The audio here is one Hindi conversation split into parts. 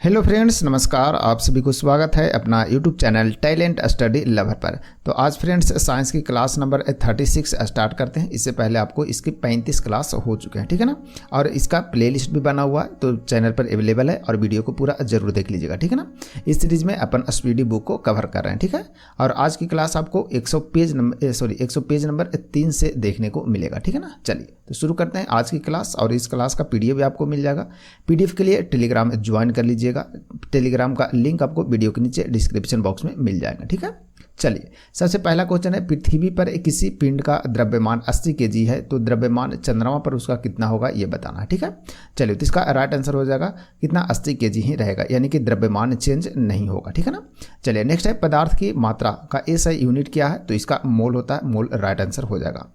हेलो फ्रेंड्स, नमस्कार। आप सभी को स्वागत है अपना YouTube channel talent study lover पर। तो आज फ्रेंड्स साइंस की क्लास नंबर 36 स्टार्ट करते हैं। इससे पहले आपको इसकी 35 क्लास हो चुके हैं, ठीक है ना। और इसका प्लेलिस्ट भी बना हुआ है तो चैनल पर अवेलेबल है, और वीडियो को पूरा जरूर देख लीजिएगा, ठीक है ना। इस सीरीज में अपन स्पीडी बुक को कवर कर रहे हैं, ठीक है। और आज की क्लास आपको 100 पेज नंबर 3 से देखने को मिलेगा, ठीक है ना। चलिए तो शुरू करते हैं आज की क्लास। और इस क्लास का पीडीएफ भी आपको मिल जाएगा। पीडीएफ के लिए टेलीग्राम ज्वाइन कर लीजिएगा। टेलीग्राम का लिंक आपको वीडियो के नीचे डिस्क्रिप्शन बॉक्स में मिल जाएगा, ठीक है। चलिए, सबसे पहला क्वेश्चन है, पृथ्वी पर किसी पिंड का द्रव्यमान 80 केजी है तो द्रव्यमान चंद्रमा पर उसका कितना होगा ये बताना है, ठीक है। चलिए, तो इसका राइट आंसर हो जाएगा कितना, 80 केजी ही रहेगा, यानी कि द्रव्यमान चेंज नहीं होगा, ठीक है ना। चलिए नेक्स्ट है, पदार्थ की मात्रा का एसआई यूनिट क्या है तो इसका मोल होता है, मोल राइट आंसर हो जाएगा।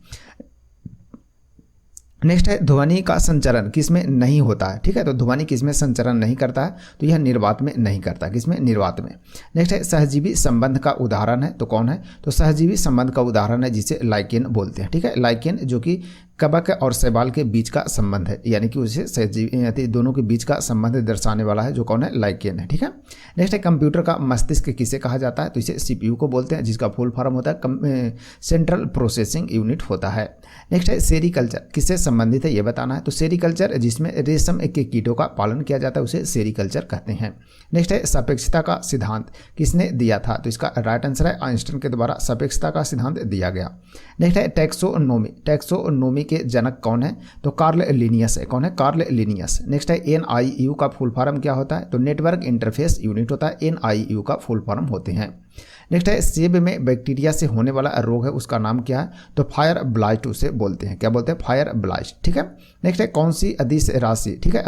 नेक्स्ट है, ध्वनि का संचरण किसमें नहीं होता है, ठीक है। तो ध्वनि किसमें संचरण नहीं करता है तो यह निर्वात में नहीं करता, किसमें, निर्वात में। नेक्स्ट है, सहजीवी संबंध का उदाहरण है तो कौन है, तो सहजीवी संबंध का उदाहरण है जिसे लाइकेन बोलते हैं, ठीक है। लाइकेन जो कि कवक और शैवाल के बीच का संबंध है, यानी कि उसे सहजीवी दोनों के बीच का संबंध दर्शाने वाला है, जो कौन है, लाइकेन है, ठीक है। नेक्स्ट है, कंप्यूटर का मस्तिष्क किसे कहा जाता है तो इसे सीपीयू को बोलते हैं, जिसका फुल फॉर्म होता है सेंट्रल प्रोसेसिंग यूनिट होता है। नेक्स्ट है, सेरीकल्चर किससे संबंधित है ये बताना है, तो सेरीकल्चर जिसमें रेशम के कीटों का पालन किया जाता है उसे सेरीकल्चर कहते हैं। नेक्स्ट है, सापेक्षता का सिद्धांत किसने दिया था तो इसका राइट आंसर है आइंस्टाइन के द्वारा सापेक्षता का सिद्धांत दिया गया। नेक्स्ट है, टैक्सोनोमी के जनक कौन है तो कार्ल लिनियस है, कौन है, कार्ल लिनियस। नेक्स्ट है, एनआईयू का फुल फॉर्म क्या होता है तो नेटवर्क इंटरफेस यूनिट होता है, एनआईयू का फुल फॉर्म होते हैं। नेक्स्ट है, सेब में बैक्टीरिया से होने वाला रोग है उसका नाम क्या है तो फायर ब्लाइट उसे बोलते हैं, क्या बोलते हैं, फायर ब्लाइट, ठीक है। नेक्स्ट है, कौन सी अदिश राशि, ठीक है,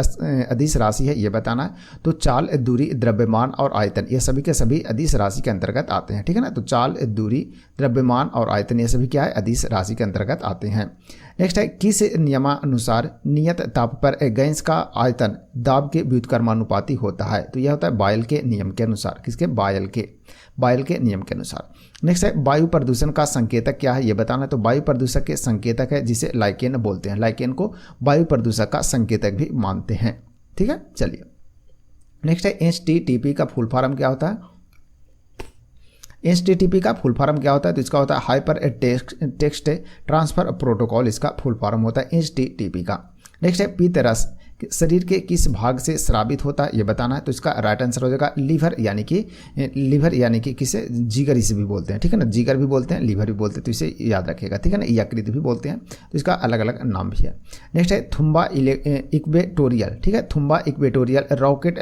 अदिश राशि है ये बताना है तो चाल, दूरी, द्रव्यमान और आयतन ये सभी के सभी अदिश राशि के अंतर्गत आते हैं, ठीक है ना। तो चाल, दूरी, द्रव्यमान और आयतन ये सभी क्या है, अदिश राशि के अंतर्गत आते हैं। नेक्स्ट है, किस नियमानुसार नियत ताप पर गैस का आयतन दाब के व्युत्क्रमानुपाती होता है तो यह होता है बायल के नियम के अनुसार, किसके, बायल के नियम के अनुसार। नेक्स्ट है, वायु प्रदूषण का संकेतक क्या है ये बताना है तो वायु प्रदूषक के संकेतक है जिसे लाइकेन बोलते हैं, लाइकेन को वायु प्रदूषक का संकेतक भी मानते हैं, ठीक है। चलिए नेक्स्ट है, HTTP का फुल फॉर्म क्या होता है, HTTP का फुल फॉर्म क्या होता है तो इसका होता है हाइपर टेक्स्ट ट्रांसफर प्रोटोकॉल, इसका फुल फॉर्म होता है HTTP का। नेक्स्ट है, पीतरस शरीर के किस भाग से स्रावित होता है ये बताना है तो इसका राइट आंसर हो जाएगा लीवर, यानी कि किसे, जिगर इसे भी बोलते हैं, ठीक है ना। जिगर भी बोलते हैं, लीवर भी बोलते हैं, तो इसे याद रखिएगा, ठीक है ना। यकृत भी बोलते हैं तो इसका अलग अलग नाम भी है। नेक्स्ट है, थुम्बा इक्वेटोरियल, ठीक है, Thumba equatorial rocket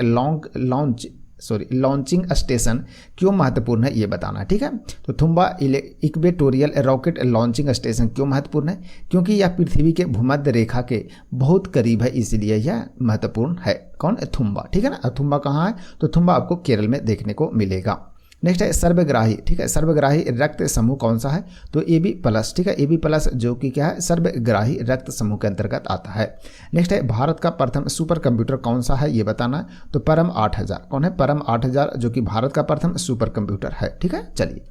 launching station क्यों महत्वपूर्ण है ये बताना है, ठीक है। तो Thumba equatorial rocket launching station क्यों महत्वपूर्ण है, क्योंकि यह पृथ्वी के भूमध्य रेखा के बहुत करीब है, इसलिए यह महत्वपूर्ण है, कौन, थुम्बा, ठीक है ना। थुम्बा कहाँ है तो थुम्बा आपको केरल में देखने को मिलेगा। नेक्स्ट है, सर्वग्राही, ठीक है, सर्वग्राही रक्त समूह कौन सा है तो AB+, ठीक है, AB+ जो कि क्या है, सर्वग्राही रक्त समूह के अंतर्गत आता है। नेक्स्ट है, भारत का प्रथम सुपर कंप्यूटर कौन सा है ये बताना है तो परम 8000, कौन है, परम 8000 जो कि भारत का प्रथम सुपर कंप्यूटर है, ठीक है। चलिए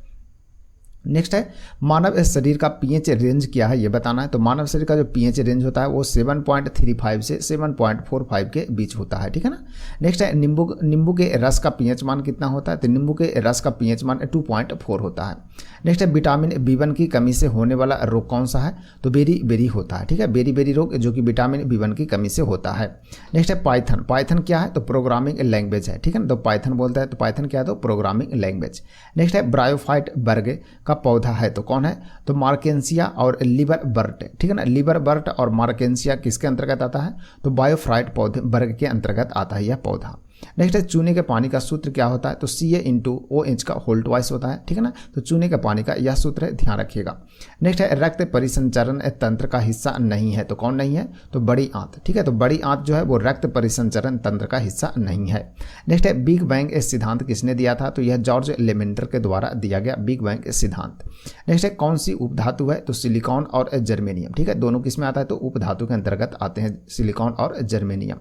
नेक्स्ट है, मानव शरीर का पीएच रेंज क्या है ये बताना है तो मानव शरीर का जो पीएच रेंज होता है वो 7.35 से 7.45 के बीच होता है, ठीक है ना। नेक्स्ट है, नींबू के रस का पीएच मान कितना होता है तो नींबू के रस का पीएच मान 2.4 होता है। नेक्स्ट है, विटामिन B1 की कमी से होने वाला रोग कौन सा है तो बेरी होता है, ठीक है, बेरी रोग जो कि विटामिन B1 की कमी से होता है। नेक्स्ट है, पाइथन क्या है तो प्रोग्रामिंग लैंग्वेज है, ठीक है ना। तो पाइथन बोलता है तो पाइथन क्या है तो प्रोग्रामिंग लैंग्वेज। नेक्स्ट है, ब्रायोफाइट वर्ग का पौधा है तो कौन है तो मार्केंसिया और लिवरबर्ट, ठीक है ना। लिवरबर्ट और मार्केंसिया किसके अंतर्गत आता है तो बायोफ्राइट पौधे वर्ग के अंतर्गत आता है यह पौधा। नेक्स्ट है, चूने के पानी का सूत्र क्या होता है तो Ca/OH का होल ट्वाइस होता है, ठीक है ना। तो चूने के पानी का यह सूत्र है, ध्यान रखिएगा। नेक्स्ट है, रक्त परिसंचरण तंत्र का हिस्सा नहीं है तो कौन नहीं है तो बड़ी आंत, ठीक है। तो बड़ी आंत जो है वो रक्त परिसंचरण तंत्र का हिस्सा नहीं है। नेक्स्ट है, बिग बैंग सिद्धांत किसने दिया था तो यह जॉर्ज लेमेंडर के द्वारा दिया गया बिग बैंग सिद्धांत। नेक्स्ट है, कौन सी उपधातु है तो सिलिकॉन और जर्मेनियम, ठीक है, दोनों किसमें आता है तो उपधातु के अंतर्गत आते हैं सिलिकॉन और जर्मेनियम।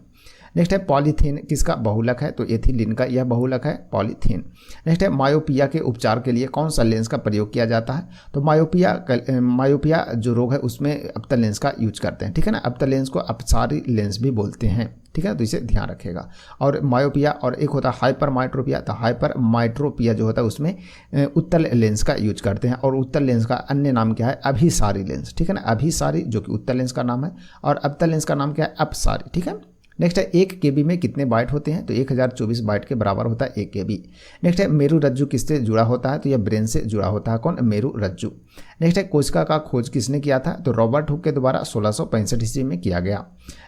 नेक्स्ट है पॉलीथीन किसका बहुलक है, तो एथिलीन का यह बहुलक है पॉलीथीन। नेक्स्ट है मायोपिया के उपचार के लिए कौन सा लेंस का प्रयोग किया जाता है, तो मायोपिया जो रोग है उसमें अपतल लेंस का यूज करते हैं, ठीक है ना। अपतल लेंस को अपसारी लेंस भी बोलते हैं, ठीक है, तो इसे ध्यान रखिएगा। और मायोपिया और एक होता है हाइपरमाइट्रोपिया, तो हाइपरमाइट्रोपिया जो होता है उसमें उत्तल लेंस का यूज करते हैं, और उत्तल लेंस का अन्य नाम क्या है, अभिसारी लेंस, ठीक है ना। अभिसारी जो कि उत्तल लेंस का नाम है, और अपतल लेंस का नाम क्या है, अपसारी, ठीक है। नेक्स्ट है 1 KB में कितने बाइट होते हैं, तो 1024 बाइट के बराबर होता है 1 KB। नेक्स्ट है मेरु रज्जु किससे जुड़ा होता है, तो यह ब्रेन से जुड़ा होता है, कौन, मेरु रज्जु। नेक्स्ट है कोशिका का खोज किसने किया था, तो रॉबर्ट हुक के द्वारा 1665 ईस्वी में किया गया।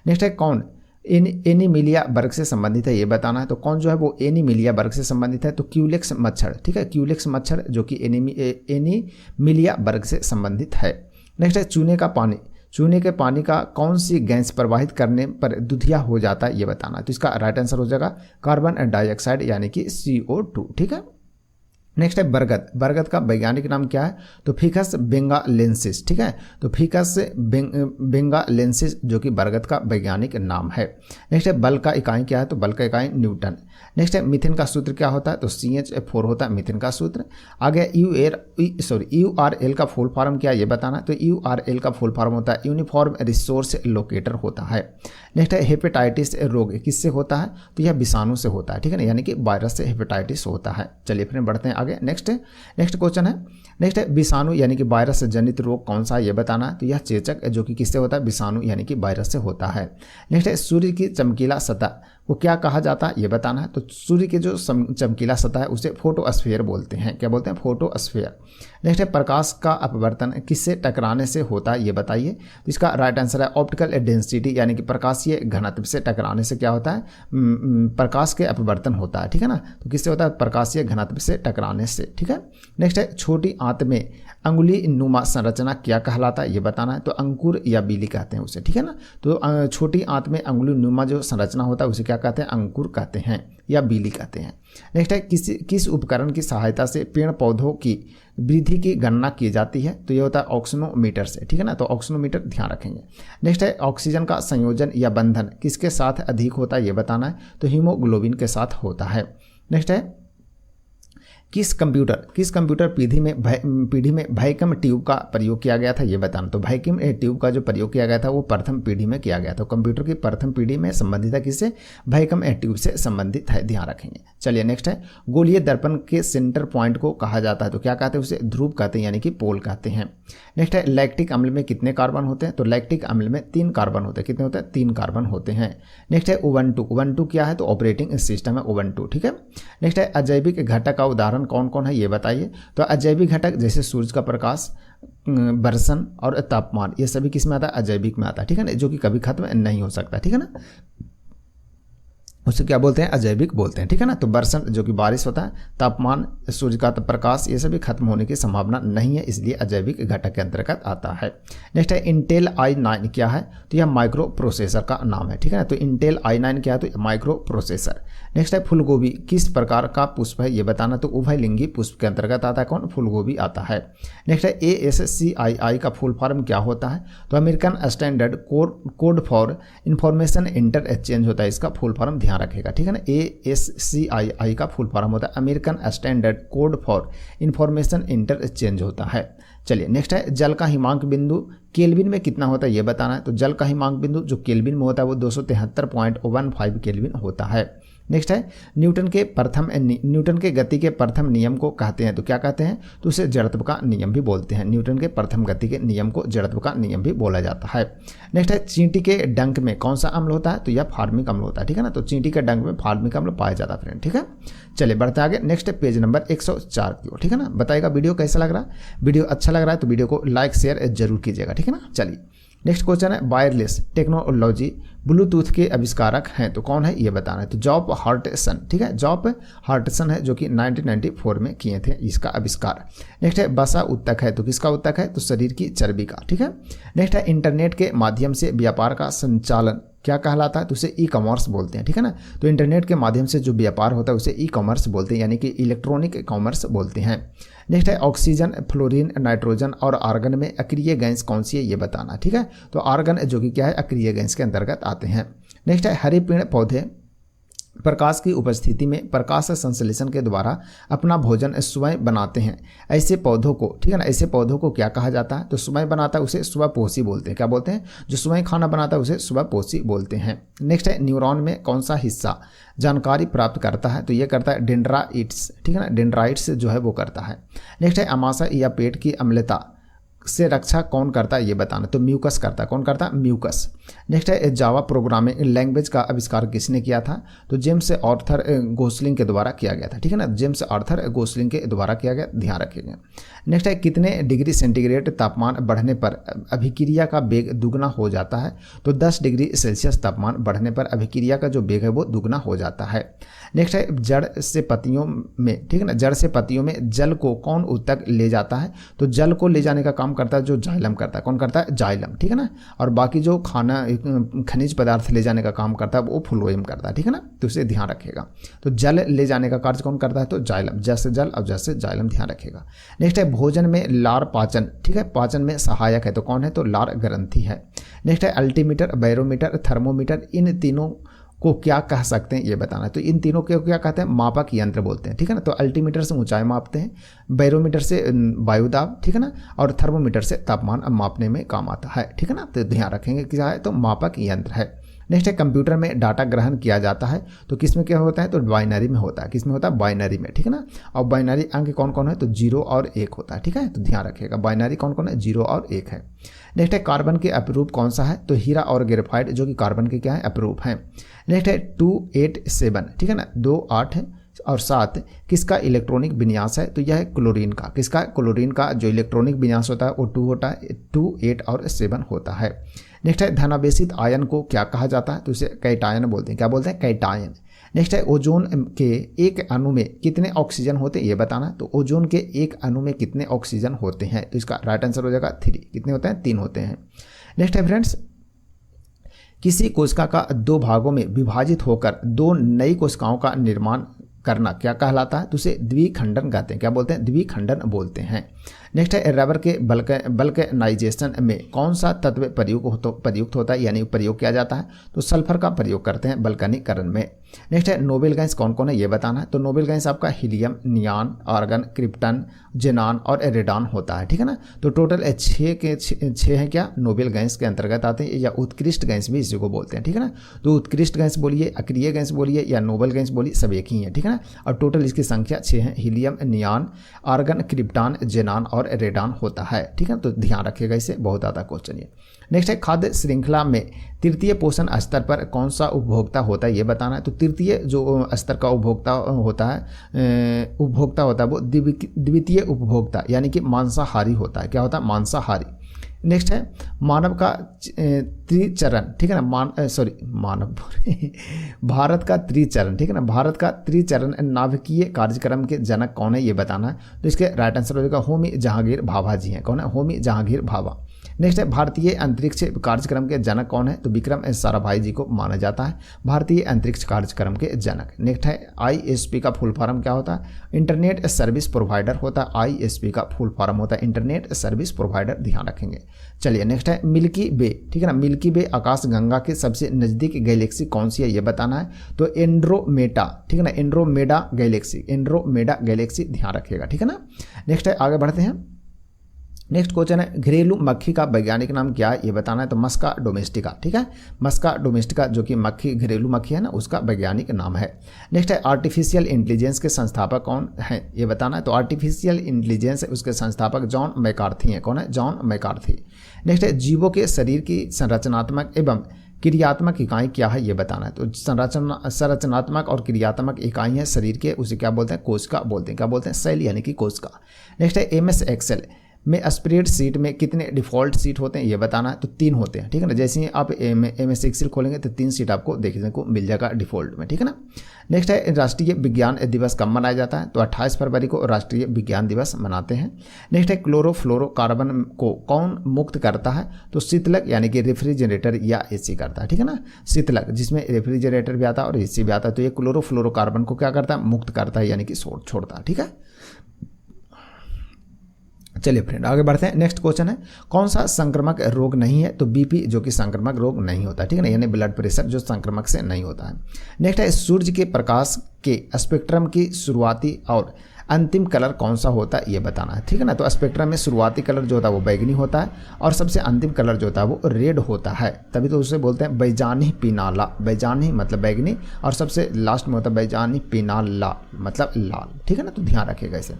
नेक्स्ट है कौन एनीमिलिया वर्ग से संबंधित है, ये बताना है, तो कौन जो है वो एनीमिलिया वर्ग से संबंधित है, तो क्यूलेक्स मच्छर, ठीक है, क्यूलेक्स मच्छर जो कि एनीमिलिया वर्ग से संबंधित है। नेक्स्ट है चूने के पानी का कौन सी गैस प्रवाहित करने पर दुधिया हो जाता है, ये बताना है, तो इसका राइट आंसर हो जाएगा कार्बन डाइऑक्साइड यानी कि CO2, ठीक है। नेक्स्ट है बरगद का वैज्ञानिक नाम क्या है, तो फिकस बेंगालेंसिस, ठीक है, तो फिकस बेंगालेंसिस जो कि बरगद का वैज्ञानिक नाम है। नेक्स्ट है बल का इकाई क्या है, तो बल का इकाई न्यूटन। नेक्स्ट है मीथेन का सूत्र क्या होता है, तो CH4 होता है मीथेन का सूत्र। आगे URL का फुल फॉर्म क्या है, ये बताना, तो URL का फुल फॉर्म होता है यूनिफॉर्म रिसोर्स लोकेटर होता है। नेक्स्ट है हेपेटाइटिस रोग किससे होता है, तो यह विषाणु से होता है, ठीक है ना, यानी कि वायरस से हेपेटाइटिस होता है। चलिए फिर बढ़ते हैं आगे। नेक्स्ट क्वेश्चन है, नेक्स्ट है विषाणु यानी कि वायरस जनित रोग कौन सा है, ये बताना है, तो यह चेचक जो कि किससे होता है, विषाणु यानी कि वायरस से होता है। नेक्स्ट है सूर्य की चमकीला सतह को क्या कहा जाता है, ये बताना है, तो सूर्य की जो चमकीला सतह है उसे फोटोस्फीयर बोलते हैं, क्या बोलते हैं, फोटोस्फीयर। नेक्स्ट है प्रकाश का अपवर्तन किससे टकराने से होता है, ये बताइए, तो इसका राइट आंसर है ऑप्टिकल डेंसिटी यानी कि प्रकाशीय घनत्व से टकराने से क्या होता है, प्रकाश के अपवर्तन होता है, ठीक है ना, तो किससे होता है, प्रकाशीय घनत्व से टकराने से, ठीक है। नेक्स्ट है छोटी आंत में अंगुली नुमा संरचना क्या कहलाता है, ये बताना है, तो अंकुर या बीली कहते हैं उसे, ठीक है ना, तो छोटी आंत में अंगुली नुमा जो संरचना होता है उसे क्या कहते हैं, अंकुर कहते हैं या बीली कहते हैं। नेक्स्ट है किस उपकरण की सहायता से पेड़ पौधों की वृद्धि की गणना की जाती है, तो ये होता है ऑक्सीनोमीटर से, ठीक है ना, तो ऑक्सीनोमीटर ध्यान रखेंगे। नेक्स्ट है ऑक्सीजन का संयोजन या बंधन किसके साथ अधिक होता है, ये बताना है, तो हीमोग्लोबिन के साथ होता है। नेक्स्ट है किस कंप्यूटर पीढ़ी में वैक्यूम ट्यूब का प्रयोग किया गया था, ये बताना, तो वैक्यूम ट्यूब का जो प्रयोग किया गया था वो प्रथम पीढ़ी में किया गया था। कंप्यूटर की प्रथम पीढ़ी में संबंधित है किससे, वैक्यूम ट्यूब से संबंधित है, ध्यान रखेंगे। चलिए नेक्स्ट है गोलीय दर्पण के सेंटर पॉइंट को कहा जाता है, तो क्या कहते हैं उसे, ध्रुव कहते हैं यानी कि पोल कहते हैं। नेक्स्ट है लैक्टिक अम्ल में कितने कार्बन होते हैं, तो लैक्टिक अम्ल में 3 कार्बन होते हैं, कितने होते हैं, 3 कार्बन होते हैं। नेक्स्ट है उबंटू क्या है, तो ऑपरेटिंग सिस्टम है उबंटू, ठीक है। नेक्स्ट है अजैविक घटक का उदाहरण कौन कौन है, ये बताइए, तो अजैविक घटक जैसे सूरज का प्रकाश, बर्सन और तापमान, ये सभी किस में आता है, अजैविक में आता है, ठीक है ना, जो कि कभी खत्म नहीं हो सकता, ठीक है ना, उसे क्या बोलते हैं, अजैविक बोलते हैं, ठीक है ना। तो बर्सन जो कि बारिश होता है, तापमान, सूर्य का प्रकाश, ये सभी खत्म होने की संभावना नहीं है, इसलिए अजैविक घटक के अंतर्गत आता है। नेक्स्ट है इंटेल i9 क्या है, तो यह माइक्रो प्रोसेसर का नाम है, ठीक है ना, तो इंटेल i9 क्या है, तो माइक्रो प्रोसेसर। नेक्स्ट है फूलगोभी किस प्रकार का पुष्प है, ये बताना, तो उभयलिंगी पुष्प के अंतर्गत आता है, कौन, फूलगोभी आता है। नेक्स्ट है ASCII का फुल फॉर्म क्या होता है, तो American standard code for information inter exchange होता है, इसका फुल फॉर्म ध्यान रखेगा, ठीक है ना। ASCII का फुल फॉर्म होता है American standard code for information inter exchange होता है। चलिए नेक्स्ट है जल का हिमांक बिंदु केल्विन में कितना होता है, ये बताना है, तो जल का हिमांक बिंदु जो केल्विन में होता है वो 273.15 केल्विन होता है। नेक्स्ट है न्यूटन के गति के प्रथम नियम को कहते हैं, तो क्या कहते हैं, तो उसे जड़त्व का नियम भी बोलते हैं। न्यूटन के प्रथम गति के नियम को जड़त्व का नियम भी बोला जाता है। नेक्स्ट है चींटी के डंक में कौन सा अम्ल होता है, तो यह फार्मिक अम्ल होता है, ठीक है ना, तो चींटी के डंक में फार्मिक अम्ल पाया जाता है फ्रेंड, ठीक है। चलिए बढ़ते आगे, नेक्स्ट पेज नंबर 104 की ओर, ठीक है ना। बताइएगा वीडियो कैसा लग रहा है, वीडियो अच्छा लग रहा है तो वीडियो को लाइक शेयर जरूर कीजिएगा, ठीक है ना। चलिए नेक्स्ट क्वेश्चन है वायरलेस टेक्नोलॉजी ब्लूटूथ के आविष्कारक हैं, तो कौन है, ये बताना है, तो जॉब हार्टसन, ठीक है, जॉब हार्टसन है जो कि 1994 में किए थे इसका आविष्कार। नेक्स्ट है बसा उत्तक है, तो किसका उत्तक है, तो शरीर की चर्बी का, ठीक है। नेक्स्ट है इंटरनेट के माध्यम से व्यापार का संचालन क्या कहलाता है, तो उसे ई कॉमर्स बोलते हैं, ठीक है ना। तो इंटरनेट के माध्यम से जो व्यापार होता है उसे ई कॉमर्स बोलते हैं, यानी कि इलेक्ट्रॉनिक कॉमर्स बोलते हैं। नेक्स्ट है ऑक्सीजन, फ्लोरीन, नाइट्रोजन और आर्गन में अक्रिय गैस कौन सी है, ये बताना, ठीक है। तो आर्गन जो कि क्या है, अक्रिय गैस के अंतर्गत आते हैं। नेक्स्ट है हरे पेड़ पौधे प्रकाश की उपस्थिति में प्रकाश संश्लेषण के द्वारा अपना भोजन स्वयं बनाते हैं। ऐसे पौधों को, ठीक है ना, ऐसे पौधों को क्या कहा जाता है? तो स्वयं बनाता है उसे स्वपोषी बोलते हैं। क्या बोलते हैं? जो स्वयं खाना बनाता है उसे स्वपोषी बोलते हैं। नेक्स्ट है न्यूरॉन में कौन सा हिस्सा जानकारी प्राप्त करता है? तो ये करता है डेंड्राइट्स, ठीक है ना, डेंड्राइट्स जो है वो करता है। नेक्स्ट है अमाशय या पेट की अम्लता से रक्षा कौन करता है ये बताना? तो म्यूकस करता है। कौन करता है? म्यूकस। नेक्स्ट है जावा प्रोग्रामिंग लैंग्वेज का आविष्कार किसने किया था? तो जेम्स आर्थर गोसलिंग के द्वारा किया गया था, ठीक है ना, जेम्स आर्थर गोसलिंग के द्वारा किया गया, ध्यान रखिएगा। नेक्स्ट है कितने डिग्री सेंटीग्रेड तापमान बढ़ने पर अभिक्रिया का वेग दुगना हो जाता है? तो 10 डिग्री सेल्सियस तापमान बढ़ने पर अभिक्रिया का जो वेग है वो दुगना हो जाता है। नेक्स्ट है जड़ से पत्तियों में, ठीक है ना, जड़ से पत्तियों में जल को कौन उत्तक ले जाता है? तो जल को ले जाने का काम करता है जो जाइलम करता है। कौन करता है? जाइलम, ठीक है ना। और बाकी जो खाना खनिज पदार्थ ले जाने का काम करता है वो फ्लोएम करता है, ठीक है ना, तो इसे ध्यान रखिएगा। तो जल ले जाने का कार्य कौन करता है? तो जाइलम, जैसे जल और जैसे जाइलम, ध्यान रखिएगा। नेक्स्ट है भोजन में लार पाचन, ठीक है, पाचन में सहायक है, तो कौन है? तो लार ग्रंथि है। नेक्स्ट है अल्टीमीटर, बैरोमीटर, थर्मोमीटर, इन तीनों को क्या कह सकते हैं ये बताना है? तो इन तीनों को क्या कहते हैं? मापक यंत्र बोलते हैं, ठीक है ना। तो अल्टीमीटर से ऊंचाई मापते हैं, बैरोमीटर से वायुदाब, ठीक है ना, और थर्मोमीटर से तापमान मापने में काम आता है, ठीक है ना। तो ध्यान रखेंगे क्या है? तो मापक यंत्र है। नेक्स्ट है कंप्यूटर में डाटा ग्रहण किया जाता है, तो किस में क्या होता है? तो बाइनरी में होता है। किस में होता है? बाइनरी में, ठीक है ना। और बाइनरी अंक कौन कौन है? तो 0 और 1 होता है, ठीक है। तो ध्यान रखिएगा बाइनरी कौन कौन है? 0 और 1 है। नेक्स्ट है कार्बन के अपरूप कौन सा है? तो हीरा और ग्रेफाइट जो कि कार्बन के क्या है? अपरूप है। नेक्स्ट है 287, ठीक है ना, 2, 8 और 7 किसका इलेक्ट्रॉनिक विन्यास है? तो यह है क्लोरीन का। किसका? क्लोरीन का जो इलेक्ट्रॉनिक विन्यास होता है वो 2 होता है, 2, 8 और 7 होता है। नेक्स्ट है धनावेशित आयन को क्या कहा जाता है? तो इसे कैटायन बोलते हैं। क्या बोलते हैं? कैटायन। नेक्स्ट है ओजोन के एक अणु में कितने ऑक्सीजन होते हैं ये बताना। तो ओजोन के एक अणु में कितने ऑक्सीजन होते हैं? तो इसका राइट आंसर हो जाएगा 3। कितने होते हैं? 3 होते हैं। नेक्स्ट है फ्रेंड्स किसी कोशिका का 2 भागों में विभाजित होकर 2 नई कोशिकाओं का निर्माण करना क्या कहलाता है? तो उसे द्विखंडन कहते हैं। क्या बोलते हैं? द्विखंडन बोलते हैं। नेक्स्ट है रबर के बल्कनाइजेशन में कौन सा तत्व प्रयुक्त होता है, यानी प्रयोग किया जाता है? तो सल्फर का प्रयोग करते हैं बल्कनीकरण में। नेक्स्ट है नोबेल गैस कौन कौन है ये बताना है। तो नोबेल गैस आपका हीलियम, नियान, आर्गन, क्रिप्टन, जेनान और रेडान होता है, ठीक है ना। तो टोटल 6 हैं क्या? नोबेल गैस के अंतर्गत आते हैं, या उत्कृष्ट गैस भी इसी को बोलते हैं, ठीक है ना। तो उत्कृष्ट गैस बोलिए, अक्रिय गैस बोलिए या नोबेल गैस बोलिए, सब एक ही है, ठीक है ना। और टोटल इसकी संख्या 6 है। हीलियम, नियान, आर्गन, क्रिप्टन, जेनान और रेडान होता है, ठीक है। तो ध्यान रखिएगा, इसे बहुत ज़्यादा क्वेश्चन ये। नेक्स्ट है खाद्य श्रृंखला में तृतीय पोषण स्तर पर कौन सा उपभोक्ता होता है ये बताना है। तो तृतीय जो स्तर का उपभोक्ता होता है वो द्वितीय उपभोक्ता यानी कि मांसाहारी होता है। क्या होता है? मांसाहारी। नेक्स्ट है मानव का त्रिचरण, ठीक है ना, भारत का त्रिचरण, ठीक है ना, भारत का त्रिचरण नाभिकीय कार्यक्रम के जनक कौन है ये बताना है। तो इसके राइट आंसर हो जाएगा होमी जहांगीर भाभा जी हैं। कौन है? होमी जहांगीर भाभा। नेक्स्ट है भारतीय अंतरिक्ष कार्यक्रम के जनक कौन है? तो विक्रम साराभाई जी को माना जाता है भारतीय अंतरिक्ष कार्यक्रम के जनक। नेक्स्ट है ISP का फुल फॉर्म क्या होता है? इंटरनेट सर्विस प्रोवाइडर होता है। ISP का फुल फॉर्म होता है इंटरनेट सर्विस प्रोवाइडर, ध्यान रखेंगे। चलिए नेक्स्ट है मिल्की वे, ठीक है ना, मिल्की वे आकाशगंगा के सबसे नज़दीक गैलेक्सी कौन सी है ये बताना है। तो एंड्रोमेडा, ठीक है ना, एंड्रोमेडा गैलेक्सी ध्यान रखिएगा, ठीक है ना। नेक्स्ट है आगे बढ़ते हैं। नेक्स्ट क्वेश्चन है घरेलू मक्खी का वैज्ञानिक नाम क्या है ये बताना है। तो मस्का डोमेस्टिका, ठीक है, मस्का डोमेस्टिका जो कि मक्खी घरेलू मक्खी है ना, उसका वैज्ञानिक नाम है। नेक्स्ट है आर्टिफिशियल इंटेलिजेंस के संस्थापक कौन है ये बताना है। तो आर्टिफिशियल इंटेलिजेंस उसके संस्थापक जॉन मैकार्थी हैं। कौन है? John McCarthy. नेक्स्ट है जीवों के शरीर की संरचनात्मक एवं क्रियात्मक इकाई क्या है ये बताना है। तो संरचनात्मक और क्रियात्मक इकाई है शरीर के, उसे क्या बोलते हैं? कोशिका बोलते हैं। क्या बोलते हैं? सेल यानी कि कोशिका। नेक्स्ट है MS एक्सेल में स्प्रेड शीट में कितने डिफ़ॉल्ट सीट होते हैं ये बताना है। तो 3 होते हैं, ठीक है ना। जैसे ही आप MS एक्सेल खोलेंगे तो 3 सीट आपको देखने को मिल जाएगा डिफ़ॉल्ट में, ठीक है ना। नेक्स्ट है राष्ट्रीय विज्ञान दिवस कब मनाया जाता है। तो 28 फरवरी को राष्ट्रीय विज्ञान दिवस मनाते हैं। नेक्स्ट है क्लोरोफ्लोरोकार्बन को कौन मुक्त करता है। तो शीतलक यानी कि रेफ्रिजरेटर या AC करता है, ठीक है ना। शीतलक जिसमें रेफ्रिजरेटर भी आता है और AC भी आता है, तो ये क्लोरोफ्लोरोकार्बन को क्या करता है? मुक्त करता है यानी कि छोड़ता है, ठीक है। चलिए फ्रेंड आगे बढ़ते हैं। नेक्स्ट क्वेश्चन है कौन सा संक्रामक रोग नहीं है, तो बीपी जो कि संक्रामक रोग नहीं होता, ठीक है ना, यानी ब्लड प्रेशर जो संक्रामक से नहीं होता है। नेक्स्ट है सूर्य के प्रकाश के स्पेक्ट्रम की शुरुआती और अंतिम कलर कौन सा होता है ये बताना है, ठीक है ना। तो स्पेक्ट्रम में शुरुआती कलर जो होता है वो बैगनी होता है और सबसे अंतिम कलर जो होता है वो रेड होता है, तभी तो उसे बोलते हैं बैजानी पीनाला। बैजानी मतलब बैगनी और सबसे लास्ट में होता है बैजानी पीनाला मतलब लाल, ठीक है ना, तो ध्यान रखिएगा इसे।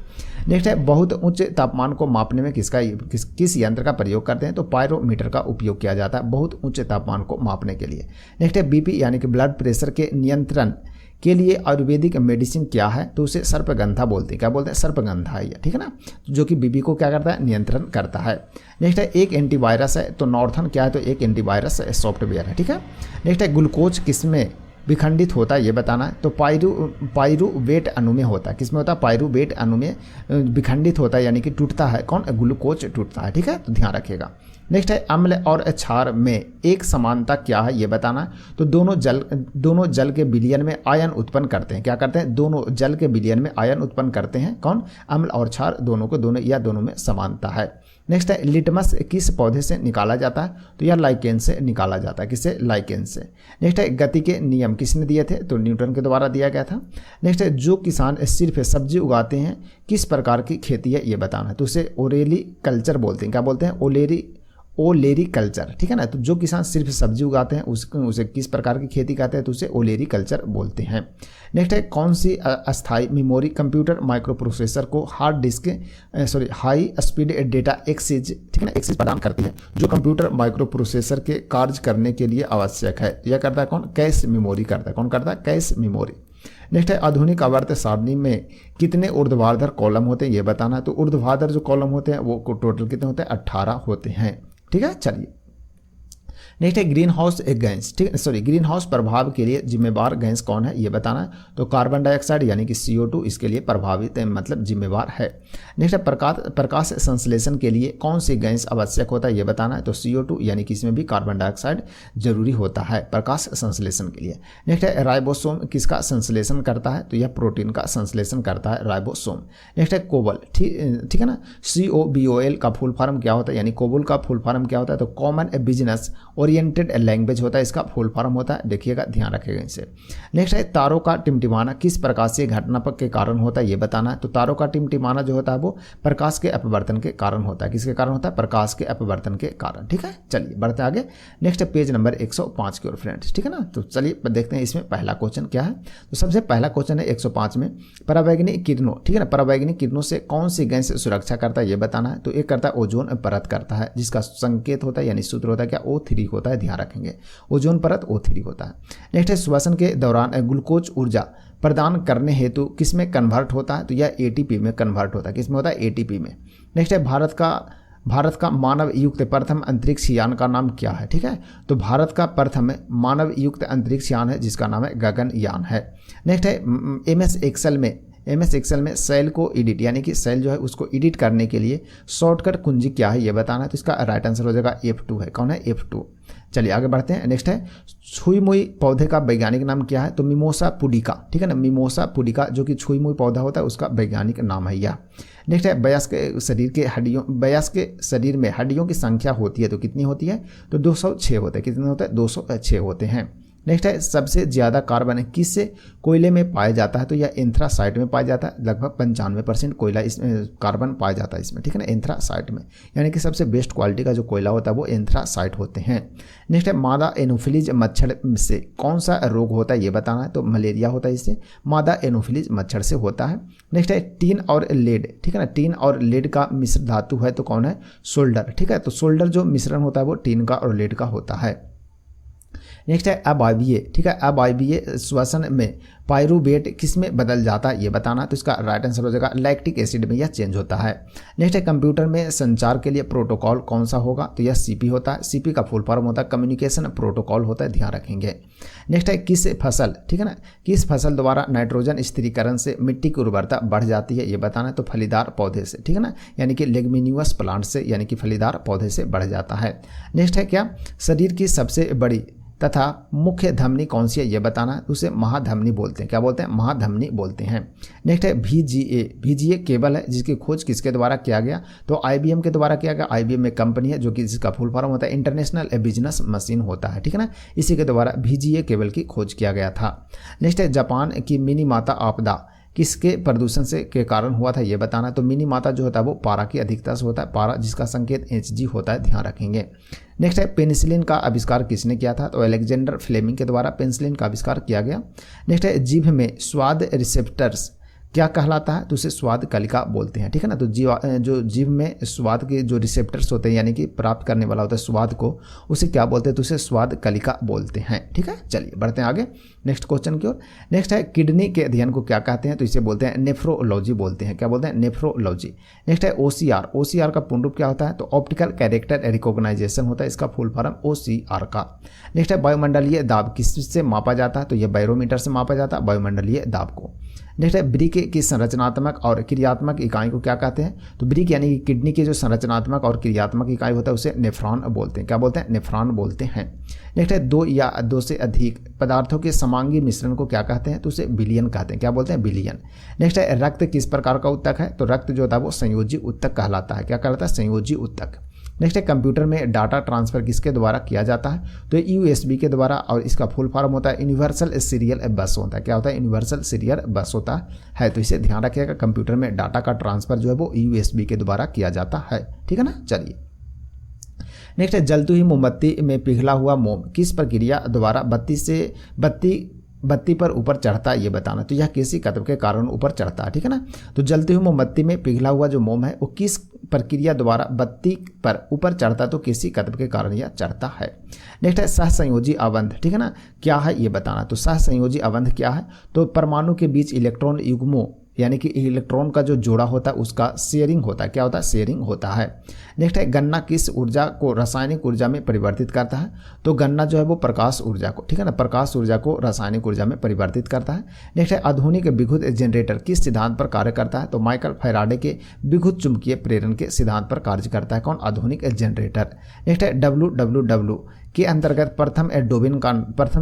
नेक्स्ट है बहुत उच्च तापमान को मापने में किस यंत्र का प्रयोग करते हैं, तो पायरोमीटर का उपयोग किया जाता है बहुत उच्च तापमान को मापने के लिए। नेक्स्ट है बीपी यानी कि ब्लड प्रेशर के नियंत्रण के लिए आयुर्वेदिक मेडिसिन क्या है, तो उसे सर्पगंधा बोलते हैं। क्या बोलते हैं? सर्पगंधा है ये, ठीक है ना, जो कि बीपी को क्या करता है, नियंत्रण करता है। नेक्स्ट है एक एंटीवायरस है, तो नॉर्थन क्या है, तो एक एंटीवायरस सॉफ्टवेयर है, ठीक है। नेक्स्ट है ग्लूकोज किसमें विखंडित होता है ये बताना है, तो पायरुवेट अणु में होता है। किसमें होता है? पायरुवेट अणु में विखंडित होता है, यानी कि टूटता है। कौन? ग्लूकोज टूटता है, ठीक है, तो ध्यान रखिएगा। नेक्स्ट है अम्ल और क्षार में एक समानता क्या है ये बताना। तो दोनों जल के विलयन में आयन उत्पन्न करते हैं। क्या करते हैं? दोनों जल के विलयन में आयन उत्पन्न करते हैं। कौन? अम्ल और क्षार दोनों में समानता है। नेक्स्ट है लिटमस किस पौधे से निकाला जाता है, तो यह लाइकेन से निकाला जाता है। किससे? लाइकेन से। नेक्स्ट है गति के नियम किसने दिए थे, तो न्यूटन के द्वारा दिया गया था। नेक्स्ट है जो किसान सिर्फ सब्जी उगाते हैं किस प्रकार की खेती है ये बताना है, तो उसे ओलेरी कल्चर बोलते हैं। क्या बोलते हैं? ओलेरी कल्चर, ठीक है ना। तो जो किसान सिर्फ सब्जी उगाते हैं उसे किस प्रकार की खेती कहते हैं, तो उसे ओलेरी कल्चर बोलते हैं। नेक्स्ट है कौन सी अस्थायी मेमोरी कंप्यूटर माइक्रो प्रोसेसर को हाई स्पीड डेटा एक्सेस, ठीक है ना, एक्सेस प्रदान करती है, जो कंप्यूटर माइक्रो प्रोसेसर के कार्य करने के लिए आवश्यक है। यह करता है कौन? कैश मेमोरी करता है। कौन करता है? Cache memory. नेक्स्ट है आधुनिक आवर्त सारणी में कितने ऊर्ध्वाधर कॉलम होते हैं ये बताना है। तो ऊर्ध्वाधर जो कॉलम होते हैं वो टोटल कितने होते हैं? 18 होते हैं, ठीक है। चलिए नेक्स्ट है ग्रीन हाउस गैस, ठीक है, ग्रीन हाउस प्रभाव के लिए जिम्मेवार गैस कौन है ये बताना है। तो कार्बन डाइऑक्साइड यानी कि CO2 इसके लिए प्रभावित मतलब जिम्मेवार है। नेक्स्ट है प्रकाश संश्लेषण के लिए कौन सी गैस आवश्यक होता है ये बताना है। तो CO2 यानी कि इसमें भी कार्बन डाइऑक्साइड जरूरी होता है प्रकाश संश्लेषण के लिए। नेक्स्ट है राइबोसोम किसका संश्लेषण करता है, तो यह प्रोटीन का संश्लेषण करता है राइबोसोम। नेक्स्ट है कोबल, ठीक है ना, COBOL का फुल फॉर्म क्या होता है, यानी कोबल का फुल फॉर्म क्या होता है, तो कॉमन बिजनेस ओरिएंटेड लैंग्वेज होता है, इसका फुल फॉर्म होता है, देखिएगा, ध्यान रखिएगा इसे। नेक्स्ट है तारों का टिमटिमाना किस प्रकाशीय घटना के कारण होता है ये बताना है। तो तारों का टिमटिमाना जो होता है वो प्रकाश के अपवर्तन के कारण होता है। किसके कारण होता है? प्रकाश के अपवर्तन के कारण, ठीक है। चलिए बढ़ते आगे। नेक्स्ट है पेज नंबर 105 की ओर फ्रेंड्स, ठीक है ना। तो चलिए देखते हैं इसमें पहला क्वेश्चन क्या है। तो सबसे पहला क्वेश्चन है 105 में परावैंगनिक किरणों, ठीक है ना, परावैंगनिक किरणों से कौन सी गैस सुरक्षा करता है ये बताना है। तो एक करता है ओजोन परत करता है, जिसका संकेत होता है यानी सूत्र होता है क्या? O3 होता है, ध्यान रखेंगे, ओजोन परत O3 होता है। नेक्स्ट है श्वसन के दौरान ग्लूकोज ऊर्जा प्रदान करने हेतु किसमें कन्वर्ट होता है, तो यह ATP में कन्वर्ट होता है। किसमें होता है? ATP में। नेक्स्ट है भारत का मानव युक्त प्रथम अंतरिक्ष यान का नाम क्या है, ठीक है। तो भारत का प्रथम मानव युक्त अंतरिक्ष यान है जिसका नाम है गगनयान है। नेक्स्ट है MS एक्सेल में सेल को एडिट यानी कि सेल जो है उसको एडिट करने के लिए शॉर्टकट कुंजी क्या है ये बताना है। तो इसका राइट आंसर हो जाएगा F2 है। कौन है? F2। चलिए आगे बढ़ते हैं। नेक्स्ट है छुई मुई पौधे का वैज्ञानिक नाम क्या है, तो मिमोसा पुडिका, ठीक है ना, मिमोसा पुडिका जो कि छुई मुई पौधा होता है उसका वैज्ञानिक नाम है यह। नेक्स्ट है वयस्क के शरीर में हड्डियों की संख्या होती है तो कितनी होती है, तो 206 होते हैं। कितने होते हैं? 206 होते हैं। नेक्स्ट है सबसे ज़्यादा कार्बन किस कोयले में पाया जाता है, तो यह एंथ्रासाइट में पाया जाता है। लगभग 95% कोयला इसमें कार्बन पाया जाता है इसमें, ठीक है ना, एंथ्रासाइट में, यानी कि सबसे बेस्ट क्वालिटी का जो कोयला होता है वो एंथ्रासाइट होते हैं। नेक्स्ट है मादा एनोफिलीज मच्छर से कौन सा रोग होता है ये बताना है। तो मलेरिया होता है इससे, मादा एनोफिलीज मच्छर से होता है। नेक्स्ट है टीन और लेड, ठीक है ना, टीन और लेड का मिश्र धातु है तो कौन है? सोल्डर, ठीक है। तो सोल्डर जो मिश्रण होता है वो टीन का और लेड का होता है। नेक्स्ट है अबाइबिए, ठीक है, अबाइबिए श्वसन में पायरुवेट किस में बदल जाता है ये बताना। तो इसका राइट आंसर हो जाएगा लैक्टिक एसिड में यह चेंज होता है। नेक्स्ट है कंप्यूटर में संचार के लिए प्रोटोकॉल कौन सा होगा, तो यह CP होता है। CP का फुल फॉर्म होता है कम्युनिकेशन प्रोटोकॉल होता है, ध्यान रखेंगे। नेक्स्ट है किस फसल, ठीक है ना, किस फसल द्वारा नाइट्रोजन स्थिरीकरण से मिट्टी की उर्वरता बढ़ जाती है ये बताना है। तो फलीदार पौधे से, ठीक है ना, यानी कि लेगमिनियस प्लांट से, यानी कि फलीदार पौधे से बढ़ जाता है। नेक्स्ट है क्या शरीर की सबसे बड़ी तथा मुख्य धमनी कौन सी है ये बताना है, तो उसे महाधमनी बोलते हैं। क्या बोलते हैं? महाधमनी बोलते हैं। नेक्स्ट है VGA केबल है जिसकी खोज किसके द्वारा किया गया, तो IBM के द्वारा किया गया। IBM एक कंपनी है जो कि जिसका फुल फॉर्म होता है इंटरनेशनल बिजनेस मशीन होता है, ठीक है ना। इसी के द्वारा VGA केबल की खोज किया गया था। नेक्स्ट है जापान की मिनीमाता आपदा किसके प्रदूषण से के कारण हुआ था ये बताना। तो मिनीमाता जो होता है वो पारा की अधिकता से होता है, पारा जिसका संकेत Hg होता है, ध्यान रखेंगे। नेक्स्ट है पेनिसिलिन का आविष्कार किसने किया था, तो अलेक्जेंडर फ्लेमिंग के द्वारा पेनिसिलिन का आविष्कार किया गया। नेक्स्ट है जीभ में स्वाद रिसेप्टर्स क्या कहलाता है, तो उसे स्वाद कलिका बोलते हैं, ठीक है ना। तो जो जीभ में स्वाद के जो रिसेप्टर्स होते हैं यानी कि प्राप्त करने वाला होता है स्वाद को, उसे क्या बोलते हैं, तो उसे स्वाद कलिका बोलते हैं, ठीक है। चलिए बढ़ते हैं आगे नेक्स्ट क्वेश्चन की ओर। नेक्स्ट है किडनी के अध्ययन को क्या कहते हैं, तो इसे बोलते हैं नेफ्रोलॉजी बोलते हैं। क्या बोलते हैं? नेफ्रोलॉजी। नेक्स्ट है OCR का पूर्ण रूप क्या होता है, तो ऑप्टिकल कैरेक्टर रिकॉग्नाइजेशन होता है, इसका फुल फॉर्म OCR का। नेक्स्ट है वायुमंडलीय दाब किससे मापा जाता है, तो यह बैरोमीटर से मापा जाता है वायुमंडलीय दाब को। नेक्स्ट है ब्रिक की संरचनात्मक और क्रियात्मक इकाई को क्या कहते हैं, तो ब्रिक यानी कि किडनी की जो संरचनात्मक और क्रियात्मक इकाई होता है उसे नेफ्रॉन बोलते हैं। क्या बोलते हैं? नेफ्रॉन बोलते हैं। नेक्स्ट है 2 या 2 से अधिक पदार्थों के समांगी मिश्रण को क्या कहते हैं, तो उसे विलयन कहते हैं। क्या बोलते हैं? विलयन। नेक्स्ट है रक्त किस प्रकार का उत्तक है, तो रक्त जो होता है वो संयोजी उत्तक कहलाता है। क्या कहलाता है? संयोजी उत्तक। नेक्स्ट है कंप्यूटर में डाटा ट्रांसफर किसके द्वारा किया जाता है, तो USB के द्वारा, और इसका फुल फॉर्म होता है यूनिवर्सल सीरियल बस होता है। क्या होता है? यूनिवर्सल सीरियल बस होता है। तो इसे ध्यान रखिएगा, कंप्यूटर में डाटा का ट्रांसफर जो है वो USB के द्वारा किया जाता है, ठीक है ना। चलिए नेक्स्ट है जलती हुई मोमबत्ती में पिघला हुआ मोम किस प्रक्रिया द्वारा बत्ती पर ऊपर चढ़ता है ये बताना। तो यह किसी कदम के कारण ऊपर चढ़ता है, ठीक है ना। तो जलती हुई मोमबत्ती में पिघला हुआ जो मोम है वो किस प्रक्रिया द्वारा बत्ती पर ऊपर चढ़ता, तो किसी कदम के कारण यह चढ़ता है। नेक्स्ट है सहसंयोजी अबंध, ठीक है ना, क्या है ये बताना। तो सहसंयोजी अबंध क्या है, तो परमाणु के बीच इलेक्ट्रॉन युग्मों यानी कि इलेक्ट्रॉन का जो जोड़ा होता है उसका शेयरिंग होता है। क्या होता है? शेयरिंग होता है। नेक्स्ट है गन्ना किस ऊर्जा को रासायनिक ऊर्जा में परिवर्तित करता है, तो गन्ना जो है वो प्रकाश ऊर्जा को, ठीक है ना, प्रकाश ऊर्जा को रासायनिक ऊर्जा में परिवर्तित करता है। नेक्स्ट है आधुनिक विद्युत जनरेटर किस सिद्धांत पर कार्य करता है, तो माइकल फैराडे के विद्युत चुंबकीय प्रेरण के सिद्धांत पर कार्य करता है। कौन? आधुनिक जनरेटर। नेक्स्ट है WWW के अंतर्गत प्रथम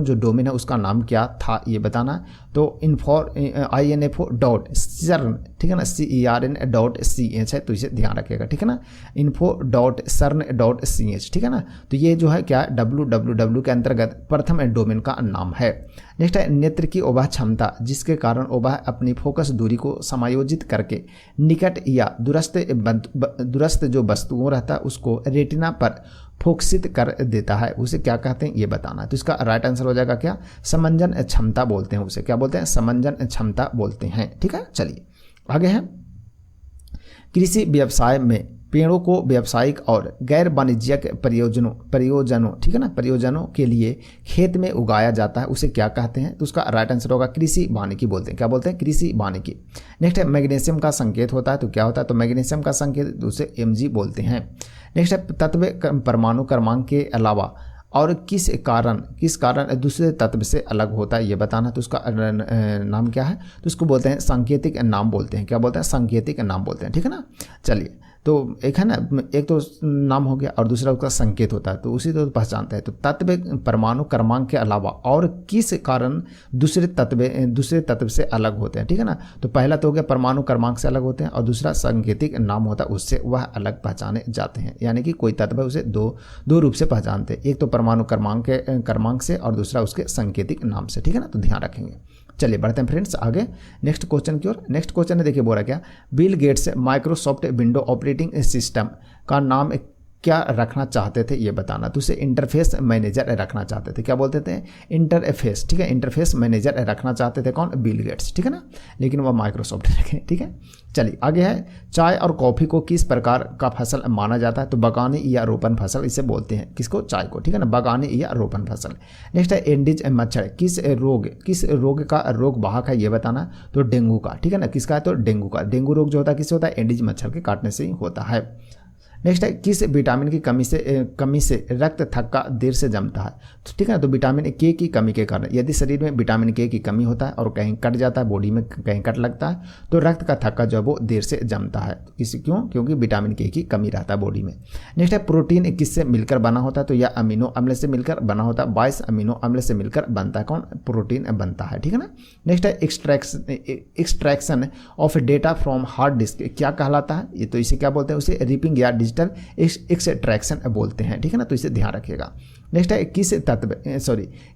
जो डोमेन है उसका नाम क्या था ये बताना। तो info.CERN, ठीक है ना, CERN.ch है, तो इसे ध्यान रखिएगा, ठीक है ना, info.CERN.ch, ठीक है ना। तो ये जो है क्या WWW के अंतर्गत प्रथम डोमेन का नाम है। नेक्स्ट है नेत्र की ओबाह क्षमता जिसके कारण ओबाह अपनी फोकस दूरी को समायोजित करके निकट या दूरस्थ जो वस्तुओं रहता है उसको रेटिना पर फोकसित कर देता है, उसे क्या कहते हैं ये बताना। तो इसका राइट आंसर हो जाएगा क्या? समंजन क्षमता बोलते हैं उसे। क्या बोलते हैं? समंजन क्षमता बोलते हैं, ठीक है। चलिए आगे हैं कृषि व्यवसाय में पेड़ों को व्यावसायिक और गैर वाणिज्यिक प्रयोजनों, ठीक है ना, प्रयोजनों के लिए खेत में उगाया जाता है, उसे क्या कहते हैं? तो उसका राइट आंसर होगा कृषि वानिकी बोलते हैं। क्या बोलते हैं? कृषि वानिकी। नेक्स्ट है मैग्नीशियम का संकेत होता है, तो क्या होता है? तो मैग्नीशियम का संकेत उसे Mg बोलते हैं। नेक्स्ट है तत्व परमाणु क्रमांक के अलावा और किस कारण दूसरे तत्व से अलग होता है ये बताना। तो उसका नाम क्या है? तो उसको बोलते हैं सांकेतिक नाम बोलते हैं। क्या बोलते हैं? सांकेतिक नाम बोलते हैं, ठीक है ना। चलिए तो एक है ना, एक तो नाम हो गया और दूसरा उसका संकेत होता है, तो उसी तो पहचानते हैं। तो तत्व परमाणु क्रमांक के अलावा और किस कारण दूसरे तत्व से अलग होते हैं, ठीक है ना। तो पहला तो हो गया परमाणु क्रमांक से अलग होते हैं और दूसरा सांकेतिक नाम होता है, उससे वह अलग पहचाने जाते हैं। यानी कि कोई तत्व है उसे दो रूप से पहचानते हैं, एक तो परमाणु क्रमांक से और दूसरा उसके सांकेतिक नाम से, ठीक है ना। तो ध्यान रखेंगे। चलिए बढ़ते हैं फ्रेंड्स आगे नेक्स्ट क्वेश्चन की ओर। नेक्स्ट क्वेश्चन है, देखिए बोल रहा क्या, Bill Gates Microsoft window operating system का नाम क्या रखना चाहते थे ये बताना। तो उसे इंटरफेस मैनेजर रखना चाहते थे। क्या बोलते थे? इंटरफेस, ठीक है, इंटरफेस मैनेजर रखना चाहते थे। कौन? बिल गेट्स, ठीक है ना, लेकिन वह माइक्रोसॉफ्ट रखे, ठीक है। चलिए आगे है, चाय और कॉफ़ी को किस प्रकार का फसल माना जाता है? तो बागानी या रोपण फसल इसे बोलते हैं। किसको? चाय को, ठीक है ना, बागानी या रोपण फसल। नेक्स्ट है एंडीज मच्छर किस रोग का रोग वाहक है ये बताना। तो डेंगू का, ठीक है ना, किसका है? तो डेंगू का। डेंगू रोग जो होता है किससे होता है? एंडीज मच्छर के काटने से ही होता है। नेक्स्ट है किस विटामिन की कमी से रक्त थक्का देर से जमता है। तो ठीक है ना, तो विटामिन के की कमी के कारण यदि शरीर में विटामिन के की कमी होता है और कहीं कट जाता है, बॉडी में कहीं कट लगता है, तो रक्त का थक्का जो है वो देर से जमता है। क्योंकि विटामिन के की कमी रहता है बॉडी में। नेक्स्ट है प्रोटीन किससे मिलकर बना होता है। तो यह अमीनो अम्ल से मिलकर बना होता है। 22 अमीनो अम्ल से मिलकर बनता है कौन, प्रोटीन बनता है। ठीक है ना। नेक्स्ट है extraction of data from hard disk क्या कहलाता है। ये तो इसे क्या बोलते हैं, उसे रिपिंग या डिजिटल एक्सट्रैक्शन बोलते हैं। ठीक है ना, तो इसे ध्यान रखिएगा। नेक्स्ट है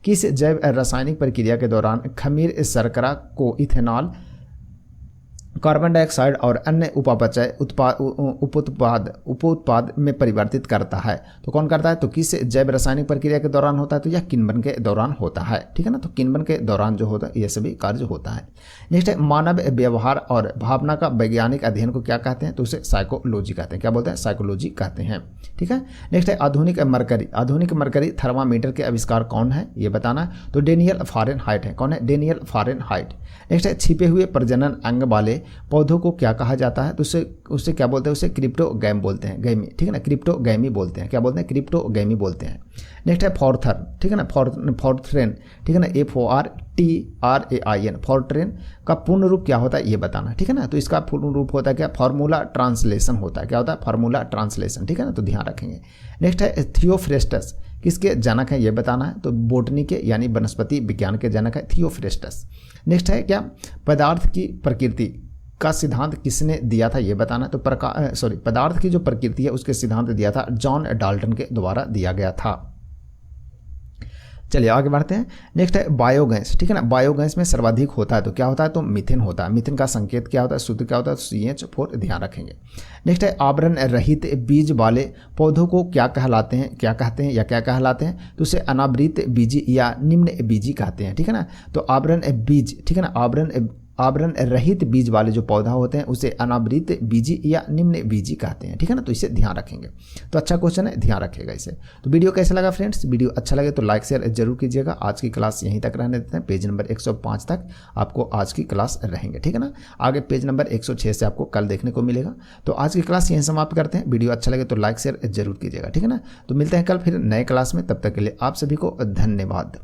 किस जैव रासायनिक प्रक्रिया के दौरान खमीर शर्करा को इथेनॉल, कार्बन डाइऑक्साइड और अन्य उपापचय उपोत्पाद में परिवर्तित करता है। तो कौन करता है, तो किस जैव रासायनिक प्रक्रिया के दौरान होता है, तो यह किण्वन के दौरान होता है। ठीक है ना, तो किण्वन के दौरान जो होता है यह सभी कार्य होता है। नेक्स्ट है मानव व्यवहार और भावना का वैज्ञानिक अध्ययन को क्या कहते हैं, तो उसे साइकोलॉजी कहते हैं। क्या बोलते हैं, साइकोलॉजी कहते हैं। ठीक है। नेक्स्ट है आधुनिक मरकरी थर्मामीटर के आविष्कार कौन है, ये बताना है। तो डेनियल फारेनहाइट है। कौन है, डेनियल फारेनहाइट। नेक्स्ट है छिपे हुए प्रजनन अंग वाले पौधों को क्या कहा जाता है, तो उससे क्या बोलते हैं, उसे क्रिप्टोगैम बोलते हैं, गैमी। ठीक है ना, क्रिप्टोगैमी बोलते हैं। क्या बोलते हैं, क्रिप्टोगैमी बोलते हैं। नेक्स्ट है फॉर्थर। ठीक है ना, फॉर्थरेन। ठीक है ना, FORTRAIN, फॉर्थरेन का पूर्ण रूप क्या होता है ये बताना। ठीक है ना, तो इसका पूर्ण रूप होता है क्या, फार्मूला ट्रांसलेशन होता है। क्या होता है, फार्मूला ट्रांसलेशन। ठीक है ना, तो ध्यान रखेंगे। नेक्स्ट है थियोफ्रेस्टस किसके जनक है ये बताना है। तो बोटनी के यानी वनस्पति विज्ञान के जनक है थियोफ्रेस्टस। नेक्स्ट है क्या, पदार्थ की प्रकृति का सिद्धांत किसने दिया था ये बताना। तो पदार्थ की जो प्रकृति है उसके सिद्धांत दिया था जॉन डाल्टन के द्वारा दिया गया था। चलिए आगे बढ़ते हैं। नेक्स्ट है बायोगैस। ठीक है ना, बायोगैस में सर्वाधिक होता है तो क्या होता है, तो मीथेन होता है। मीथेन का संकेत क्या होता है, सूत्र क्या होता है, CH4 ध्यान रखेंगे। नेक्स्ट है आवरण रहित बीज वाले पौधों को क्या कहते हैं, क्या कहलाते हैं, तो उसे अनावृत बीजी या निम्न बीजी कहते हैं। ठीक है ना, तो आवरण बीज, ठीक है ना, आवरण रहित बीज वाले जो पौधा होते हैं उसे अनावृत बीजी या निम्न बीजी कहते हैं। ठीक है ना, तो इसे ध्यान रखेंगे। तो अच्छा क्वेश्चन है, ध्यान रखिएगा इसे। तो वीडियो कैसा लगा फ्रेंड्स, वीडियो अच्छा लगे तो लाइक शेयर जरूर कीजिएगा। आज की क्लास यहीं तक रहने देते हैं, पेज नंबर 105 तक आपको आज की क्लास रहेंगे। ठीक है ना, आगे पेज नंबर 106 से आपको कल देखने को मिलेगा। तो आज की क्लास यहीं समाप्त करते हैं। वीडियो अच्छा लगे तो लाइक शेयर जरूर कीजिएगा। ठीक है ना, तो मिलते हैं कल फिर नए क्लास में, तब तक के लिए आप सभी को धन्यवाद।